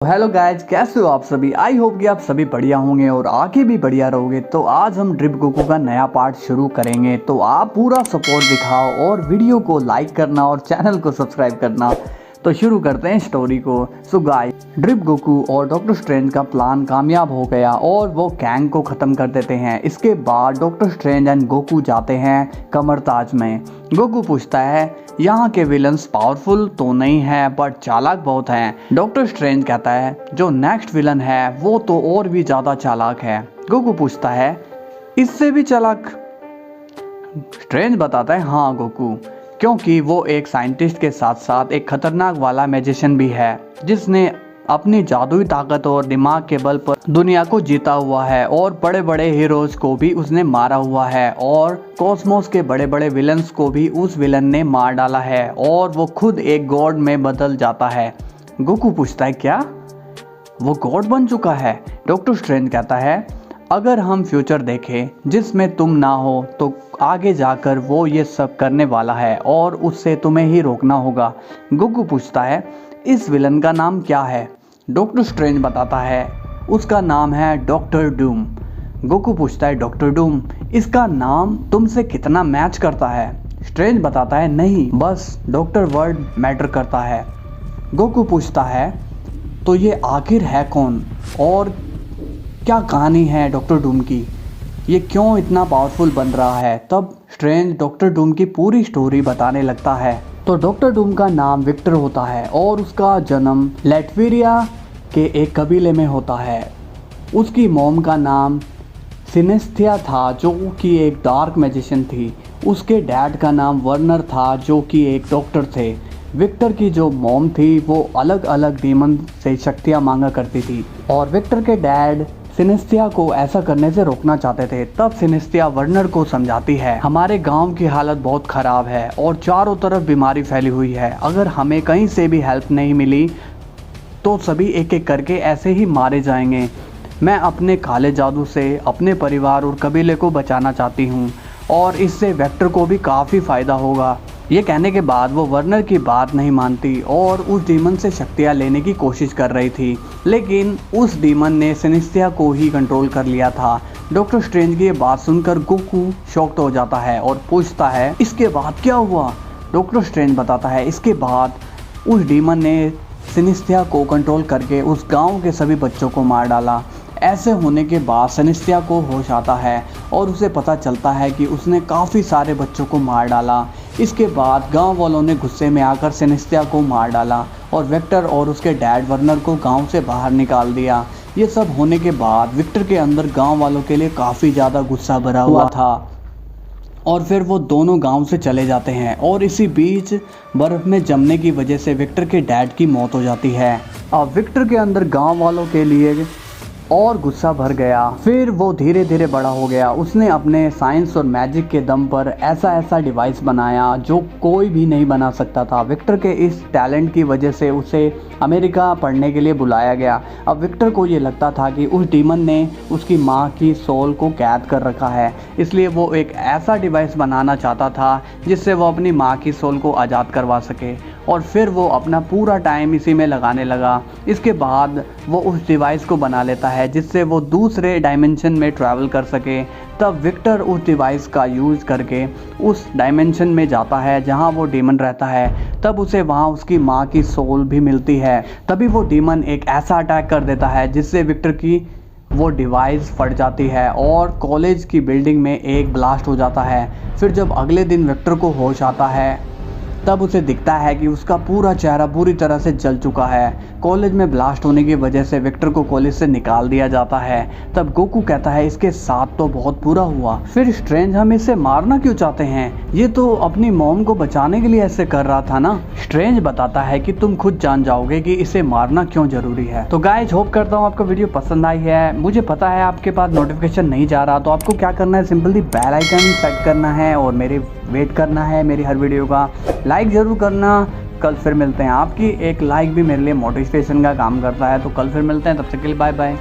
Hello guys, कैसे हो आप सभी। आई होप कि आप सभी बढ़िया होंगे और आगे भी बढ़िया रहोगे। तो आज हम ड्रिप गोकू का नया पार्ट शुरू करेंगे, तो आप पूरा सपोर्ट दिखाओ और वीडियो को लाइक करना और चैनल को सब्सक्राइब करना। तो शुरू करते हैं स्टोरी को। सो गाइस, ड्रिप गोकू और डॉक्टर स्ट्रेंज का प्लान कामयाब हो गया और वो गैंग को ख़त्म कर देते हैं। इसके बाद डॉक्टर स्ट्रेंज एंड गोकू जाते हैं कमरताज में। गोकू पूछता है, यहाँ के विलन्स पावरफुल तो नहीं है बट चालाक बहुत हैं। डॉक्टर स्ट्रेंज कहता है, जो नेक्स्ट विलन है वो तो और भी ज़्यादा चालाक है। गोकू पूछता है, इससे भी चालाक? स्ट्रेंज बताता है, हाँ गोकू, क्योंकि वो एक साइंटिस्ट के साथ साथ एक खतरनाक वाला मैजिशियन भी है जिसने अपनी जादुई ताकत और दिमाग के बल पर दुनिया को जीता हुआ है और बड़े बड़े हीरोज को भी उसने मारा हुआ है और कॉस्मोस के बड़े बड़े विलन्स को भी उस विलन ने मार डाला है और वो खुद एक गॉड में बदल जाता है। गोकू पूछता है, क्या वो गॉड बन चुका है? डॉक्टर स्ट्रेंज कहता है, अगर हम फ्यूचर देखें जिसमें तुम ना हो तो आगे जाकर वो ये सब करने वाला है और उससे तुम्हें ही रोकना होगा। गोकू पूछता है, इस विलन का नाम क्या है? डॉक्टर स्ट्रेंज बताता है, उसका नाम है डॉक्टर डूम। गोकू पूछता है, डॉक्टर डूम, इसका नाम तुमसे कितना मैच करता है? स्ट्रेंज बताता है, नहीं, बस डॉक्टर वर्ड मैटर करता है। गोकू पूछता है, तो ये आखिर है कौन और क्या कहानी है डॉक्टर डूम की? ये क्यों इतना पावरफुल बन रहा है? तब स्ट्रेंज डॉक्टर डूम की पूरी स्टोरी बताने लगता है। तो डॉक्टर डूम का नाम विक्टर होता है और उसका जन्म लैटविरिया के एक कबीले में होता है। उसकी मॉम का नाम सिनेस्थिया था जो कि एक डार्क मैजिशियन थी। उसके डैड का नाम वर्नर था जो कि एक डॉक्टर थे। विक्टर की जो मॉम थी वो अलग अलग डीमन से शक्तियाँ मांगा करती थी और विक्टर के डैड सिनेस्थिया को ऐसा करने से रोकना चाहते थे। तब सिनेस्थिया वर्नर को समझाती है, हमारे गांव की हालत बहुत ख़राब है और चारों तरफ बीमारी फैली हुई है। अगर हमें कहीं से भी हेल्प नहीं मिली तो सभी एक एक करके ऐसे ही मारे जाएंगे। मैं अपने काले जादू से अपने परिवार और कबीले को बचाना चाहती हूँ और इससे वेक्टर को भी काफ़ी फ़ायदा होगा। ये कहने के बाद वो वर्नर की बात नहीं मानती और उस डीमन से शक्तियाँ लेने की कोशिश कर रही थी, लेकिन उस डीमन ने सिनेस्थिया को ही कंट्रोल कर लिया था। डॉक्टर स्ट्रेंज की ये बात सुनकर गोकू शॉक्ड हो जाता है और पूछता है, इसके बाद क्या हुआ? डॉक्टर स्ट्रेंज बताता है, इसके बाद उस डीमन ने सिनेस्थिया को कंट्रोल करके उस गाँव के सभी बच्चों को मार डाला। ऐसे होने के बाद सिनेस्थिया को होश आता है और उसे पता चलता है कि उसने काफ़ी सारे बच्चों को मार डाला। इसके बाद गांव वालों ने गुस्से में आकर सिनेस्थिया को मार डाला और विक्टर और उसके डैड वर्नर को गांव से बाहर निकाल दिया। ये सब होने के बाद विक्टर के अंदर गांव वालों के लिए काफ़ी ज़्यादा गुस्सा भरा हुआ था और फिर वो दोनों गांव से चले जाते हैं और इसी बीच बर्फ़ में जमने की वजह से विक्टर के डैड की मौत हो जाती है। अब विक्टर के अंदर गाँव वालों के लिए और गुस्सा भर गया। फिर वो धीरे धीरे बड़ा हो गया। उसने अपने साइंस और मैजिक के दम पर ऐसा डिवाइस बनाया जो कोई भी नहीं बना सकता था। विक्टर के इस टैलेंट की वजह से उसे अमेरिका पढ़ने के लिए बुलाया गया। अब विक्टर को ये लगता था कि उस डीमन ने उसकी माँ की सोल को कैद कर रखा है, इसलिए वो एक ऐसा डिवाइस बनाना चाहता था जिससे वो अपनी माँ की सोल को आज़ाद करवा सके और फिर वो अपना पूरा टाइम इसी में लगाने लगा। इसके बाद वो उस डिवाइस को बना लेता है जिससे वो दूसरे डायमेंशन में ट्रैवल कर सके। तब विक्टर उस डिवाइस का यूज़ करके उस डायमेंशन में जाता है जहां वो डीमन रहता है। तब उसे वहां उसकी माँ की सोल भी मिलती है। तभी वो डीमन एक ऐसा अटैक कर देता है जिससे विक्टर की वो डिवाइस फट जाती है और कॉलेज की बिल्डिंग में एक ब्लास्ट हो जाता है। फिर जब अगले दिन विक्टर को होश आता है तब उसे दिखता है कि उसका पूरा चेहरा पूरी तरह से जल चुका है। कॉलेज में ब्लास्ट होने की वजह से विक्टर को कॉलेज से निकाल दिया जाता है। तब गोकू कहता है, इसके साथ तो बहुत बुरा हुआ। फिर स्ट्रेंज हम इसे मारना क्यों चाहते हैं? ये तो अपनी मॉम को बचाने के लिए ऐसे कर रहा था ना। स्ट्रेंज बताता है कि तुम खुद जान जाओगे कि इसे मारना क्यों जरूरी है। तो गाइज, होप करता हूँ आपको वीडियो पसंद आई है। मुझे पता है आपके पास नोटिफिकेशन नहीं जा रहा, तो आपको क्या करना है, सिंपली बेल आइकन सेट करना है और मेरे वेट करना है मेरी हर वीडियो का। लाइक ज़रूर करना। कल फिर मिलते हैं। आपकी एक लाइक भी मेरे लिए मोटिवेशन का काम करता है। तो कल फिर मिलते हैं, तब तक के लिए बाय बाय।